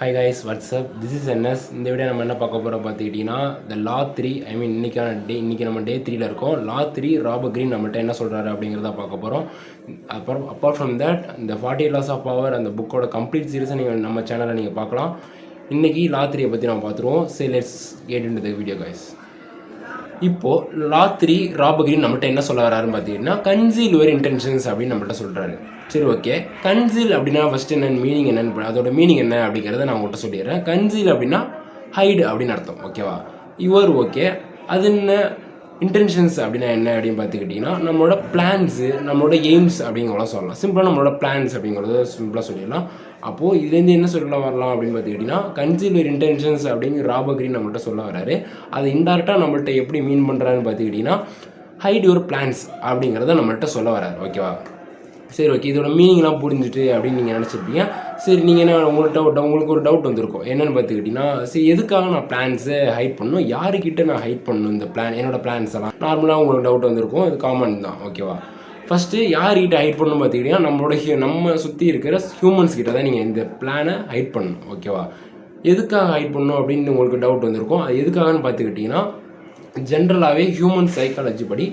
Hi guys what's up this is NS. இந்த video நம்ம என்ன பார்க்க போகிறோம் பார்த்துக்கிட்டிங்கன்னா த லா 3 இன்றைக்கி நம்ம டே 3ல இருக்கோம். லா 3 ராபர்ட் கிரீன் நம்மகிட்ட என்ன சொல்கிறாரு அப்படிங்கிறத பார்க்க போகிறோம். அப்புறம் அப்பார்ட் ஃப்ரம் தட் இந்த 48 லாஸ் ஆஃப் பவர் அந்த புக்கோட கம்ப்ளீட் சீரிஸை நீங்கள் நம்ம சேனலில் நீங்கள் பார்க்கலாம். இன்றைக்கி லா 3 பற்றி நம்ம பார்த்துருவோம். சரி, let's get into the video guys. இப்போது லா 3 ராபர்ட் கிரீன் நம்மகிட்ட என்ன சொல்ல வராருன்னு பார்த்தீங்கன்னா கன்சீல் யுவர் இன்டென்ஷன்ஸ் அப்படின்னு நம்மகிட்ட சொல்கிறாரு. சரி, ஓகே. கன்சீல் அப்படின்னா ஃபஸ்ட்டு என்னென்ன மீனிங் என்னென்னு அதோட மீனிங் என்ன அப்படிங்கிறத நான் உங்கள்கிட்ட சொல்லிடுறேன். கன்சீல் அப்படின்னா ஹைடு அப்படின்னு அர்த்தம், ஓகேவா? Your okay. அது என்ன? இன்டென்ஷன்ஸ் அப்படின்னா என்ன அப்படின்னு பார்த்துக்கிட்டிங்கன்னா நம்மளோட பிளான்ஸு, நம்மளோட எய்ம்ஸ் அப்படிங்கிறத சொல்லலாம். சிம்பிளாக நம்மளோட பிளான்ஸ் அப்படிங்கிறத சிம்பிளாக சொல்லிடலாம். அப்போது இதுலேருந்து என்ன சொல்ல வரலாம் அப்படின்னு பார்த்துக்கிட்டிங்கன்னா கன்சீல் யுவர் இன்டென்ஷன்ஸ் அப்படிங்கிற ராபர்ட் கிரீன் நம்மள்கிட்ட சொல்ல வராரு. அது இன்டெரக்டாக நம்மள்கிட்ட எப்படி மீன் பண்ணுறாருன்னு பார்த்துக்கிட்டிங்கன்னா ஹைட் யுவர் பிளான்ஸ் அப்படிங்கிறத நம்மள்கிட்ட சொல்ல வராரு, ஓகேவா? சரி, ஓகே. இதோட மீனிங்லாம் புரிஞ்சுட்டு அப்படின்னு நீங்கள் நினச்சிருப்பீங்க. சரி, நீங்கள் என்ன உங்களுக்கு ஒரு டவுட் வந்திருக்கும். என்னென்னு பார்த்துக்கிட்டிங்கன்னா, சரி எதுக்காக நான் பிளான்ஸை ஹைட் பண்ணணும், யாருக்கிட்ட நான் ஹைட் பண்ணணும் இந்த என்னோடய பிளான்ஸ் எல்லாம்? நார்மலாக உங்களுக்கு டவுட் வந்திருக்கும். இது காமன் தான், ஓகேவா? ஃபஸ்ட்டு யார்கிட்ட ஹைட் பண்ணணும் பார்த்துக்கிட்டிங்கன்னா நம்ம சுற்றி இருக்கிற ஹியூமன்ஸ் கிட்ட தான் நீங்கள் இந்த பிளானை ஹைட் பண்ணணும், ஓகேவா? எதுக்காக ஹைட் பண்ணணும் அப்படின்னு உங்களுக்கு டவுட் வந்திருக்கும். அது எதுக்காகன்னு பார்த்துக்கிட்டிங்கன்னா ஜென்ரலாகவே ஹியூமன் சைக்காலஜி படி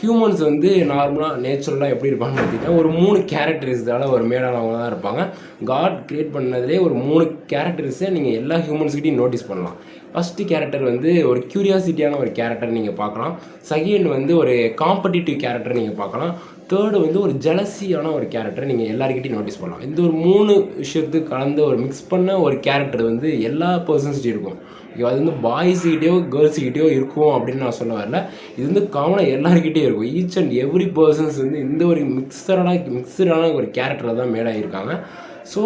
ஹியூமன்ஸ் நார்மலாக நேச்சுரலாக எப்படி இருப்பாங்கன்னு பார்த்திங்கன்னா ஒரு 3 கேரக்டரிஸ்டால் ஒரு மேடானவங்க தான் இருப்பாங்க. காட் கிரியேட் பண்ணதுலேயே ஒரு 3 கேரக்டரிஸை நீங்கள் எல்லா ஹியூமன்ஸ்கிட்டையும் நோட்டீஸ் பண்ணலாம். ஃபஸ்ட்டு கேரக்டர் ஒரு க்யூரியாசிட்டியான ஒரு கேரக்டர் நீங்கள் பார்க்கலாம். செகண்ட் ஒரு காம்படிட்டிவ் கேரக்டர் நீங்கள் பார்க்கலாம். தேர்டு ஒரு ஜெலசியான ஒரு கேரக்டர் நீங்கள் எல்லாருக்கிட்டையும் நோட்டீஸ் பண்ணலாம். இந்த ஒரு 3 விஷயத்துக்கு கலந்து ஒரு மிக்ஸ் பண்ண ஒரு கேரக்டர் எல்லா பர்சன்ஸ்கிட்டையும் இருக்கும். அது பாய்ஸ்கிட்டயோ கேர்ள்ஸ்கிட்டயோ இருக்கும் அப்படின்னு நான் சொல்ல வரல. இது காமனாக எல்லாருக்கிட்டேயும் இருக்கும். ஈச் அண்ட் எவ்ரி பர்சன்ஸ் இந்த ஒரு மிக்சடான ஒரு கேரக்டரில் தான் மேடாகிருக்காங்க. ஸோ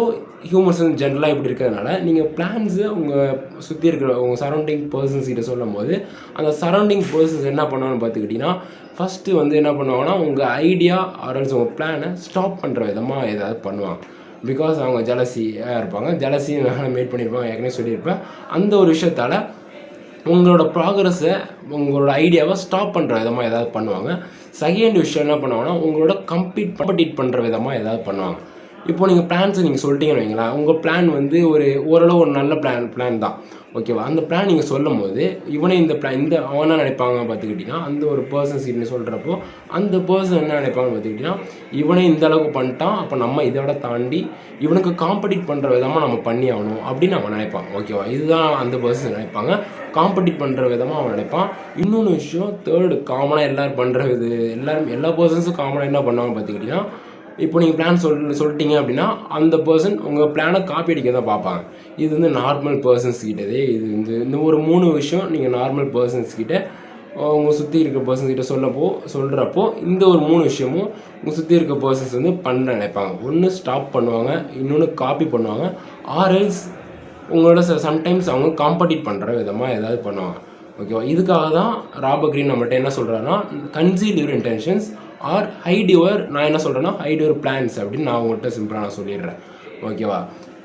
ஹியூமன்ஸ் ஜென்ரலாக இப்படி இருக்கிறதுனால நீங்கள் பிளான்ஸு உங்கள் சுற்றி இருக்கிற உங்கள் சரௌண்டிங் பர்சன்ஸ் கிட்ட சொல்லும் போது அந்த சரௌண்டிங் பர்சன்ஸ் என்ன பண்ணுவாங்கன்னு பார்த்துக்கிட்டிங்கன்னா ஃபஸ்ட்டு என்ன பண்ணுவாங்கன்னா உங்கள் ஐடியா ஆர்எல்ஸ் உங்கள் பிளானை ஸ்டாப் பண்ணுற விதமாக ஏதாவது பண்ணுவாங்க. பிகாஸ் அவங்க ஜலசியாக இருப்பாங்க. ஜலசி மேட் பண்ணியிருப்பாங்க, ஏற்கனவே சொல்லியிருப்பேன். அந்த ஒரு விஷயத்தால் உங்களோட ப்ராக்ரஸை உங்களோட ஐடியாவை ஸ்டாப் பண்ணுற விதமாக ஏதாவது பண்ணுவாங்க. செகண்ட் விஷயம் என்ன பண்ணுவாங்கன்னா உங்களோட காம்படிட் பண்ணுற விதமாக ஏதாவது பண்ணுவாங்க. இப்போ நீங்கள் பிளான்ஸை நீங்கள் சொல்லிட்டீங்கன்னு வைங்களேன், உங்கள் பிளான் ஓரளவு ஒரு நல்ல பிளான் தான், ஓகேவா? அந்த பிளான் நீங்கள் சொல்லும் போது இவனே அவனா நினைப்பாங்க பார்த்துக்கிட்டிங்கன்னா அந்த ஒரு பர்சன்ஸ் கிட்ட சொல்கிறப்போ அந்த பர்சன் என்ன நினைப்பாங்கன்னு பார்த்துக்கிட்டிங்கன்னா இவனே இந்த அளவுக்கு பண்ணிட்டான், அப்போ நம்ம இதோட தாண்டி இவனுக்கு காம்படிட் பண்ணுற விதமாக நம்ம பண்ணி ஆகணும் அப்படின்னு அவன் நினைப்பான், ஓகேவா? இதுதான் அந்த பர்சன் நினைப்பாங்க. காம்படிட் பண்ணுற விதமாக அவன் நினைப்பான். இன்னொன்று விஷயம் தேர்டு காமனாக எல்லோரும் பண்ணுற எல்லா பர்சன்ஸும் காமனாக என்ன பண்ணுவாங்க பார்த்துக்கிட்டிங்கன்னா இப்போ நீங்கள் பிளான் சொல்லிட்டீங்க அப்படின்னா அந்த பர்சன் உங்கள் பிளானை காப்பி அடிக்க தான் பார்ப்பாங்க. இது நார்மல் பர்சன்ஸ் கிட்டதே இந்த ஒரு 3 விஷயம் நீங்கள் நார்மல் பர்சன்ஸ் கிட்ட உங்கள் சுற்றி இருக்க பர்சன்ஸ் கிட்ட சொல்கிறப்போ இந்த ஒரு 3 விஷயமும் உங்கள் சுற்றி இருக்க பர்சன்ஸ் பண்ண நினைப்பாங்க. ஒன்று ஸ்டாப் பண்ணுவாங்க, இன்னொன்று காப்பி பண்ணுவாங்க, ஆர்எல்ஸ் உங்களோட சம்டைம்ஸ் அவங்க காம்படிட் பண்ணுற விதமாக ஏதாவது பண்ணுவாங்க, ஓகேவா? இதுக்காக தான் ராபர்ட் கிரீன் நம்மகிட்ட என்ன சொல்கிறாருன்னா conceal your intentions or hide your, நான் என்ன சொல்கிறேன்னா ஹைட் யுவர் பிளான்ஸ் அப்படின்னு நான் உங்கள்கிட்ட சிம்பிளாக நான் சொல்லிடுறேன், ஓகேவா?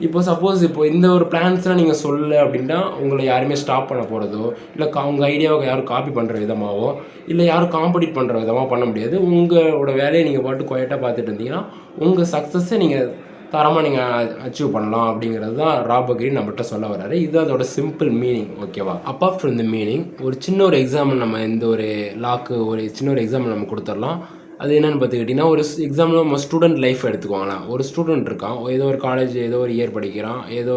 இப்போ சப்போஸ் இந்த ஒரு பிளான்ஸ்லாம் நீங்கள் சொல்ல அப்படின்னா உங்களை யாருமே ஸ்டாப் பண்ண போகிறதோ இல்லை உங்கள் ஐடியாவை யாரும் காப்பி பண்ணுற விதமாகவோ இல்லை யாரும் காம்படிட் பண்ணுற விதமாக பண்ண முடியாது. உங்களோட வேலையை நீங்கள் பாட்டு குவைட்டாக பார்த்துட்டு இருந்தீங்கன்னா உங்கள் சக்ஸஸை நீங்கள் தரமாக நீங்கள் அச்சீவ் பண்ணலாம் அப்படிங்கிறது தான் ராபர்ட் கிரீன் நம்மகிட்ட சொல்ல வராரு. இது அதோட சிம்பிள் மீனிங், ஓகேவா? அப்பார்ட் ஃப்ரம் த மீனிங் ஒரு சின்ன ஒரு எக்ஸாம்பிள் நம்ம இந்த ஒரு லாக்கு ஒரு சின்ன ஒரு எக்ஸாம்பிள் நம்ம கொடுத்துடலாம். அது என்னென்னு பார்த்துக்கிட்டிங்கன்னா ஒரு எக்ஸாம்பிள் நம்ம ஸ்டூடெண்ட் லைஃப் எடுத்துக்கோங்களேன். ஒரு ஸ்டூடெண்ட் இருக்கான், ஏதோ ஒரு காலேஜ் ஏதோ ஒரு இயர் படிக்கிறான், ஏதோ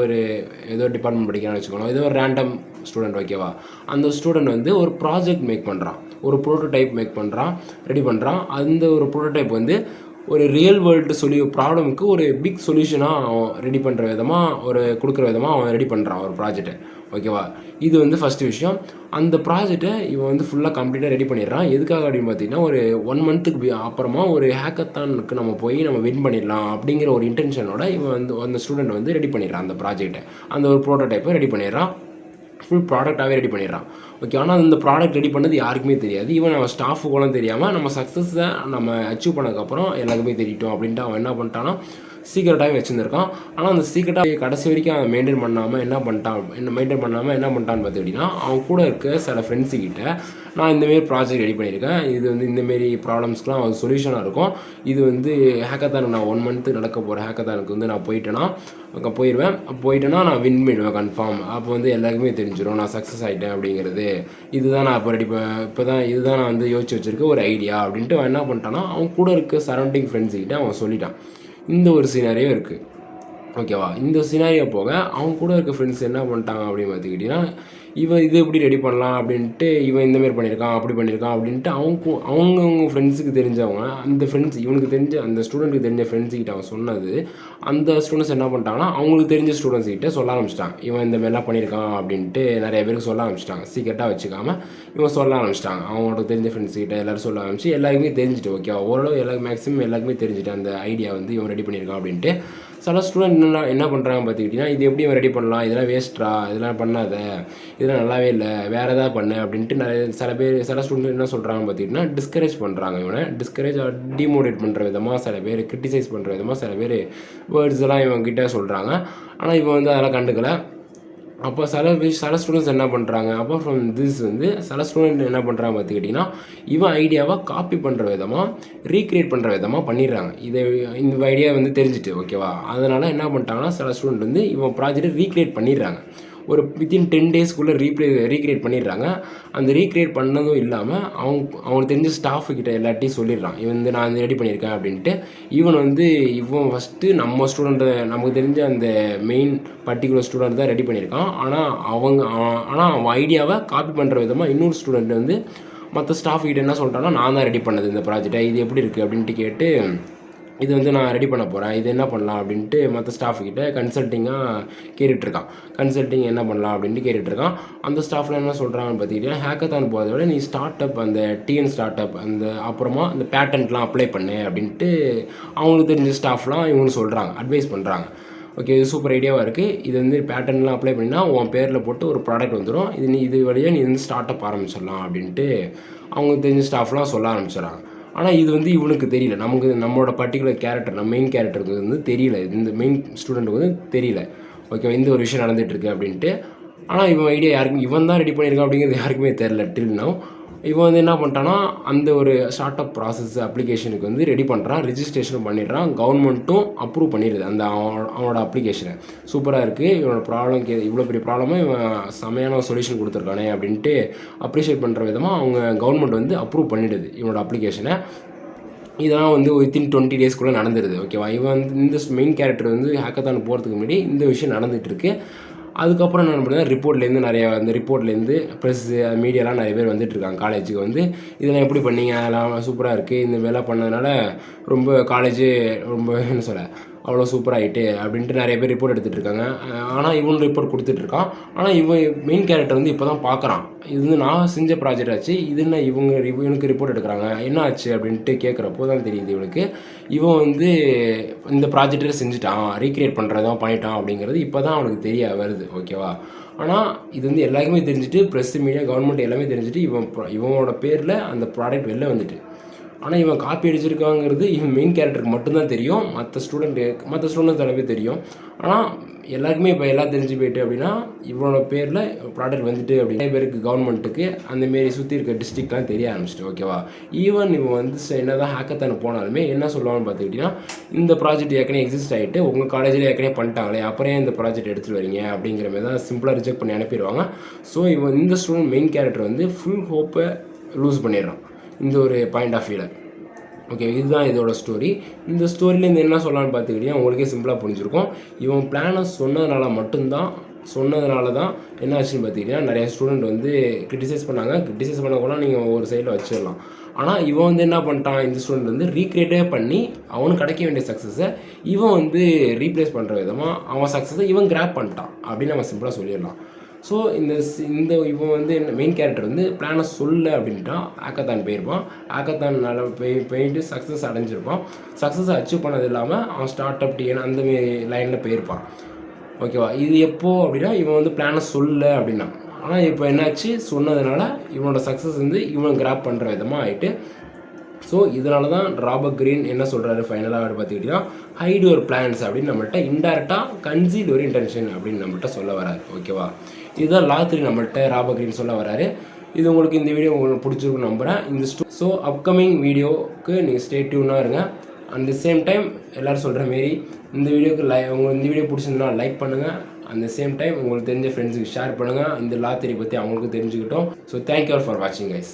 டிபார்ட்மெண்ட் படிக்கிறான்னு வச்சுக்கோங்களேன், ஏதோ ஒரு ரேண்டம் ஸ்டூடெண்ட், ஓகேவா? அந்த ஸ்டூடெண்ட் ஒரு ப்ராஜெக்ட் மேக் பண்ணுறான், ஒரு ப்ரோட்டோடைப் மேக் பண்ணுறான், ரெடி பண்ணுறான். அந்த ஒரு ப்ரோட்டோடைப் ஒரு ரியல் வேர்ல்டு ப்ராப்ளமுக்கு ஒரு பிக் சொல்யூஷனாக அவன் ரெடி பண்ணுற விதமாக கொடுக்குற விதமாக அவன் ரெடி பண்ணுறான் ஒரு ப்ராஜெக்டை, ஓகேவா? இது ஃபஸ்ட்டு விஷயம். அந்த ப்ராஜெக்டை இவன் ஃபுல்லாக கம்ப்ளீட்டாக ரெடி பண்ணிடுறான். எதுக்காக அப்படின்னு பார்த்தீங்கன்னா ஒரு 1 மந்த்துக்கு அப்புறமா ஒரு ஹேக்கத்தானுக்கு நம்ம போய் நம்ம வின் பண்ணிடலாம் அப்படிங்கிற ஒரு இன்டென்ஷனோட இவன் அந்த ஸ்டூடெண்ட் ரெடி பண்ணிடுறான் அந்த ப்ராஜெக்டை, அந்த ஒரு ப்ரோட்டோடைப்பை ரெடி பண்ணிடுறான், ஃபுல் ப்ராடக்டாகவே ரெடி பண்ணிடுறான், ஓகே? ஆனால் அந்த ப்ராடக்ட் ரெடி பண்ணது யாருக்குமே தெரியாது. ஈவன் நம்ம ஸ்டாஃபுக்கெல்லாம் தெரியாமல் நம்ம சக்ஸஸை நம்ம அச்சீவ் பண்ணதுக்கப்புறம் எல்லாருக்குமே தெரியட்டும் அப்படின்ட்டு அவன் என்ன பண்ணிட்டான்னா சீக்கிரட்டாகவே வச்சுருந்துருக்கான். ஆனால் அந்த சீக்கிரட்டாக கடைசி வரைக்கும் அவன் மெயின்டைன் பண்ணாமல் என்ன பண்ணிட்டான்னு பார்த்துக்கிட்டிங்கன்னா, அவன் கூட இருக்க சில ஃப்ரெண்ட்ஸுக்கிட்ட நான் இந்தமாரி ப்ராஜெக்ட் ரெடி பண்ணியிருக்கேன், இது வந்து இந்தமாரி ப்ராப்ளம்ஸ்க்குலாம் ஒரு சொல்யூஷனாக இருக்கும், இது வந்து ஹேக்கத்தானுக்கு நான் 1 மந்த்து நடக்க போகிற ஹேக்கத்தானுக்கு வந்து நான் போயிட்டேன்னா நான் வின் பண்ணிடுவேன் கன்ஃபார்ம். அப்போ வந்து எல்லாருக்குமே தெரிஞ்சிடும் நான் சக்ஸஸ் ஆகிட்டேன் அப்படிங்கிறது. இதுதான் நான் இதுதான் நான் வந்து யோசிச்சு வச்சுருக்க ஒரு ஐடியா அப்படின்ட்டு அவன் என்ன பண்ணிட்டான்னா, அவன் கூட இருக்க சரௌண்டிங் ஃப்ரெண்ட்ஸுக்கிட்ட அவன் சொல்லிட்டான். இந்த ஒரு சினாரியோ இருக்குது, ஓகேவா? இந்த சினாரியோ போக அவங்க கூட இருக்க ஃப்ரெண்ட்ஸ் என்ன பண்ணிட்டாங்க அப்படின்னு பார்த்துக்கிட்டிங்கன்னா, இவன் இது எப்படி ரெடி பண்ணலாம் அப்படின்ட்டு, இவன் இந்தமாரி பண்ணியிருக்கான் அப்படி பண்ணியிருக்கான் அப்படின்ட்டு அவங்கவுங்க ஃப்ரெண்ட்ஸுக்கு தெரிஞ்சவங்க, அந்த ஃப்ரெண்ட்ஸ் இவனுக்கு தெரிஞ்ச அந்த ஸ்டூடெண்ட்டுக்கு தெரிஞ்ச ஃப்ரெண்ட்ஸுக்கிட்ட அவன் சொன்னது, அந்த ஸ்டூடெண்ட்ஸ் என்ன பண்ணிட்டாங்கன்னா, அவங்களுக்கு தெரிஞ்ச ஸ்டூடெண்ட்ஸ்கிட்ட சொல்ல ஆரம்பிச்சிட்டான். இவன் இந்தமாரிலாம் பண்ணியிருக்கான் அப்படின்ட்டு நிறைய பேருக்கு சொல்ல ஆரம்பிச்சிட்டாங்க. சீக்கிரட்டாக வச்சுக்காமல் இவன் சொல்ல ஆரம்பிச்சிட்டாங்க. அவங்களோட தெரிஞ்ச ஃப்ரெண்ட்ஸ்கிட்ட எல்லோரும் சொல்ல ஆரம்பிச்சு எல்லாருக்குமே தெரிஞ்சுட்டு, ஓகேவா? ஓரளவு மேக்ஸிமம் எல்லாருக்குமே தெரிஞ்சுட்டு அந்த ஐடியா வந்து இவன் ரெடி பண்ணியிருக்கான் அப்படின்ட்டு. சில ஸ்டூடெண்ட் என்ன பண்ணுறாங்க பார்த்துக்கிட்டிங்கன்னா, இது எப்படி இவன் ரெடி பண்ணலாம், இதெல்லாம் வேஸ்ட்ரா, இதெல்லாம் பண்ணாத, இதெல்லாம் நல்லாவே இல்லை, வேறு எதாவது பண்ணு அப்படின்ட்டு சில ஸ்டூடெண்ட் என்ன சொல்கிறாங்க பார்த்திங்கன்னா, டிஸ்கரேஜ் பண்ணுறாங்க. இவனை டிமோட்டிவேட் பண்ணுற விதமாக சில பேர், கிரிட்டிசைஸ் பண்ணுற விதமாக சில பேர் வேர்ட்ஸ் எல்லாம் இவன்கிட்ட சொல்கிறாங்க. ஆனால் இவன் வந்து அதெல்லாம் கண்டுக்கலை. அப்போ சில ஸ்டூடெண்ட்ஸ் என்ன பண்ணுறாங்க, அப்பார்ட் ஃப்ரம் திஸ் வந்து சில ஸ்டூடெண்ட் என்ன பண்ணுறாங்க பார்த்துக்கிட்டிங்கன்னா, இவன் ஐடியாவை காப்பி பண்ணுற விதமாக, ரீக்ரியேட் பண்ணுற விதமாக பண்ணிடுறாங்க. இந்த ஐடியா வந்து தெரிஞ்சுட்டு, ஓகேவா? அதனால் என்ன பண்ணிட்டாங்கன்னா, சில ஸ்டூடெண்ட் வந்து இவன் ப்ராஜெக்டை ரீக்ரியேட் பண்ணிடுறாங்க. ஒரு வித்தின் 10 டேஸ்க்குள்ளே ரீக்ரியேட் பண்ணிடுறாங்க. அந்த ரீக்ரியேட் பண்ணதும் இல்லாமல் அவங்களுக்கு தெரிஞ்ச ஸ்டாஃபுக்கிட்ட எல்லாத்தையும் சொல்லிடுறான், இவன் வந்து நான் வந்து ரெடி பண்ணியிருக்கேன் அப்படின்ட்டு. இவன் ஃபஸ்ட்டு நம்ம ஸ்டூடெண்ட்டை, நமக்கு தெரிஞ்ச அந்த மெயின் பர்டிகுலர் ஸ்டூடெண்ட் தான் ரெடி பண்ணியிருக்கான். ஆனால் அவன் ஐடியாவை காப்பி பண்ணுற விதமாக இன்னொரு ஸ்டூடெண்ட் வந்து மற்ற ஸ்டாஃப்கிட்ட என்ன சொல்லிட்டான்னா, நான் தான் ரெடி பண்ணது இந்த ப்ராஜெக்டை, இது எப்படி இருக்குது அப்படின்ட்டு கேட்டு, இது வந்து நான் ரெடி பண்ண போகிறேன், இது என்ன பண்ணலாம் அப்படின்ட்டு மற்ற ஸ்டாஃப்கிட்ட கன்சல்ட்டிங்காக கேட்டுட்ருக்கான். கன்சல்ட்டிங் என்ன பண்ணலாம் அப்படின்ட்டு கேட்டுட்ருக்கான். அந்த ஸ்டாஃப்லாம் என்ன சொல்கிறாங்கன்னு பார்த்துக்கிட்டிங்கன்னா, ஹேக்கத்தான் போகிறத விட நீ ஸ்டார்ட் அப், அந்த ஸ்டார்ட் அப், அப்புறமா அந்த பேட்டன்ட்லாம் அப்ளை பண்ணு அப்படின்ட்டு அவங்களுக்கு தெரிஞ்ச ஸ்டாஃப்லாம் இவங்களுக்கு சொல்கிறாங்க, அட்வைஸ் பண்ணுறாங்க. ஓகே, இது சூப்பர் ஐடியாவாக இருக்குது, இது வந்து பேட்டன்ட்லாம் அப்ளை பண்ணினா உன் பேரில் போட்டு ஒரு ப்ராடக்ட் வந்துடும், இது வழியாக நீ வந்து ஸ்டார்ட் அப் ஆரம்பிச்சிடலாம் அப்படின்ட்டு அவங்களுக்கு தெரிஞ்ச ஸ்டாஃப்லாம் சொல்ல ஆரம்பிச்சிடறாங்க. ஆனால் இது வந்து இவனுக்கு தெரியல, நம்மளோட பர்டிகுலர் கேரக்டர், நம்ம மெயின் கேரக்டருக்கு வந்து தெரியல, இந்த மெயின் ஸ்டூடெண்ட்டுக்கு வந்து தெரியல, ஓகே, இந்த ஒரு விஷயம் நடந்துகிட்ருக்கு அப்படின்ட்டு. ஆனால் இவன் ஐடியா இவன் தான் ரெடி பண்ணியிருக்கான் அப்படிங்கிறது யாருக்குமே தெரில டில் நவ். இவன் வந்து என்ன பண்ணிட்டான்னா, அந்த ஒரு ஸ்டார்ட் அப் ப்ராசஸ் அப்ளிகேஷனுக்கு வந்து ரெடி பண்ணுறான், ரிஜிஸ்ட்ரேஷன் பண்ணிடுறான், கவர்மெண்ட்டும் அப்ரூவ் பண்ணிடுது அந்த அவனோட அப்ளிகேஷனை. சூப்பராக இருக்குது, இவனோட ப்ராப்ளம் இவ்வளோ பெரிய ப்ராப்ளமாக இவன் செமையான சொல்யூஷன் கொடுத்துருக்கானே அப்படின்ட்டு அப்ரிஷியேட் பண்ணுற விதமாக அவங்க கவர்மெண்ட் வந்து அப்ரூவ் பண்ணிடுது இவனோட அப்ளிகேஷனை. இதெல்லாம் வந்து வித்தின் 20 டேஸ்க்குள்ளே நடந்துடுது, ஓகேவா? இவன் வந்து இந்த மெயின் கேரக்டர் வந்து ஹேக்கத்தான் போகிறதுக்கு முன்னாடி இந்த விஷயம் நடந்துகிட்ருக்கு. அதுக்கப்புறம் என்ன பண்ணுறேன், ரிப்போர்ட்லேருந்து ப்ரெஸ்ஸு, மீடியாலாம் நிறைய பேர் வந்துட்டுருக்காங்க காலேஜுக்கு வந்து, இதெல்லாம் எப்படி பண்ணீங்க, அதெல்லாம் சூப்பராக இருக்குது, இந்த வேலை பண்ணதுனால ரொம்ப காலேஜு ரொம்ப என்ன சொல்ல அவ்வளோ சூப்பராகிட்டு அப்படின்ட்டு நிறைய பேர் ரிப்போர்ட் எடுத்துகிட்டு இருக்காங்க. ஆனால் இவன் ரிப்போர்ட் கொடுத்துட்ருக்கான். ஆனால் இவன் மெயின் கேரக்டர் வந்து இப்போ தான் பார்க்குறான், இது வந்து நான் செஞ்ச ப்ராஜெக்ட் ஆச்சு, இது என்ன இவனுக்கு ரிப்போர்ட் எடுக்கிறாங்க, என்ன ஆச்சு அப்படின்ட்டு கேட்குறப்போ தான் தெரியுது இவனுக்கு, இவன் வந்து இந்த ப்ராஜெக்டை செஞ்சுட்டான், ரீக்ரியேட் பண்ணுறதான் பண்ணிட்டான் அப்படிங்கிறது இப்போ தான் அவனுக்கு தெரிய வருது, ஓகேவா? ஆனால் இது வந்து எல்லாருக்குமே தெரிஞ்சுட்டு, ப்ரெஸ், மீடியா, கவர்மெண்ட் எல்லாமே தெரிஞ்சுட்டு, இவனோட பேரில் அந்த ப்ராடக்ட் வெளில வந்துட்டு. ஆனால் இவன் காப்பி அடிச்சிருக்காங்கிறது இவன் மெயின் கேரக்டருக்கு மட்டும்தான் தெரியும், மற்ற ஸ்டூடெண்ட்ஸ் எல்லாமே தெரியும். ஆனால் எல்லாருக்குமே இப்போ எல்லாம் தெரிஞ்சு போயிட்டு அப்படின்னா, இவனோட பேரில் ப்ராடக்ட் வந்துட்டு அப்படின்னு நிறைய பேருக்கு, கவர்மெண்ட்டுக்கு அந்தமாரி சுற்றி இருக்க டிஸ்ட்ரிக்ட்லாம் தெரிய ஆரம்பிச்சிட்டு, ஓகேவா? ஈவன் இவன் வந்து என்ன தான் ஹேக்கத்தான போனாலுமே என்ன சொல்லுவான்னு பார்த்துக்கிட்டிங்கன்னா, இந்த ப்ராஜெக்ட் ஏற்கனவே எக்ஸிஸ்ட் ஆகிட்டு உங்கள் காலேஜில் ஏற்கனவே பண்ணிட்டாங்களே, அப்புறம் இந்த ப்ராஜெக்ட் எடுத்துகிட்டு வரீங்க அப்படிங்கிற மாதிரி தான் சிம்பிளாக ரிஜெக்ட் பண்ணி அனுப்பிடுவாங்க. ஸோ இவன் இந்த ஸ்டூடெண்ட் மெயின் கேரக்டர் வந்து ஃபுல் ஹோப்பை லூஸ் பண்ணிடுறான் இந்த ஒரு பாயிண்ட் ஆஃப் வியூவில். ஓகே, இதுதான் இதோட ஸ்டோரி. இந்த ஸ்டோரியிலேருந்து என்ன சொல்லலான்னு பார்த்துக்கிட்டிங்கன்னா உங்களுக்கே சிம்பிளாக புரிஞ்சிருக்கும். இவன் பிளானை சொன்னதுனால தான் என்ன ஆச்சுன்னு பார்த்துக்கிட்டிங்கன்னா, நிறைய ஸ்டூடெண்ட் வந்து கிரிட்டிசைஸ் பண்ண கூட நீங்கள் ஒரு சைடில் வச்சிடலாம். ஆனால் இவன் வந்து என்ன பண்ணிட்டான், இந்த ஸ்டூடெண்ட் வந்து ரீக்ரியேட்டே பண்ணி அவனுக்கு கிடைக்க வேண்டிய சக்ஸஸை இவன் வந்து ரீப்ளேஸ் பண்ணுற விதமாக அவன் சக்ஸஸை இவன் கிராப் பண்ணிட்டான் அப்படின்னு நம்ம சிம்பிளாக சொல்லிடலாம். ஸோ இந்த இவன் வந்து மெயின் கேரக்டர் வந்து பிளானை சொல்ல அப்படின்ட்டா ஹேக்கத்தான் போயிருப்பான், ஹேக்கத்தானால் போயிட்டு சக்ஸஸ் அடைஞ்சிருப்பான். சக்ஸஸை அச்சீவ் பண்ணது இல்லாமல் அவன் ஸ்டார்ட் அப் அந்த லைனில் போயிருப்பான், ஓகேவா? இது எப்போது அப்படின்னா இவன் வந்து பிளானை சொல்ல அப்படின்னா. ஆனால் இப்போ என்னாச்சு, சொன்னதுனால இவனோட சக்ஸஸ் வந்து இவன் கிராப் பண்ணுற விதமாக ஆகிட்டு ஸோ இதனால தான் ராபர்ட் கிரீன் என்ன சொல்கிறாரு ஃபைனலாக பார்த்துக்கிட்டிங்கன்னா ஹைட் யுவர் பிளான்ஸ் அப்படின்னு நம்மள்கிட்ட இன்டெரக்டாக கன்சீல் ஒரு இன்டென்ஷன் அப்படின்னு நம்மள்கிட்ட சொல்ல வராரு. ஓகேவா, இதுதான் லா 3 நம்மள்கிட்ட ராபர்ட் கிரீன் சொல்ல வராரு. இது உங்களுக்கு இந்த வீடியோ உங்களுக்கு பிடிச்சிருக்குன்னு நம்புகிறேன். ஸோ அப்கமிங் வீடியோவுக்கு நீங்கள் ஸ்டே டியூனாக இருங்க. அட் தி சேம் டைம் எல்லோரும் சொல்கிற மாரி இந்த வீடியோக்கு உங்களுக்கு இந்த வீடியோ பிடிச்சிருந்தா லைக் பண்ணுங்கள். அட் தி சேம் டைம் உங்களுக்கு தெரிஞ்ச ஃப்ரெண்ட்ஸுக்கு ஷேர் பண்ணுங்கள். இந்த லா 3 பற்றி அவங்களுக்கு தெரிஞ்சுக்கிட்டோம். ஸோ தேங்க்யூ ஆல் ஃபார் வாட்சிங் கைஸ்.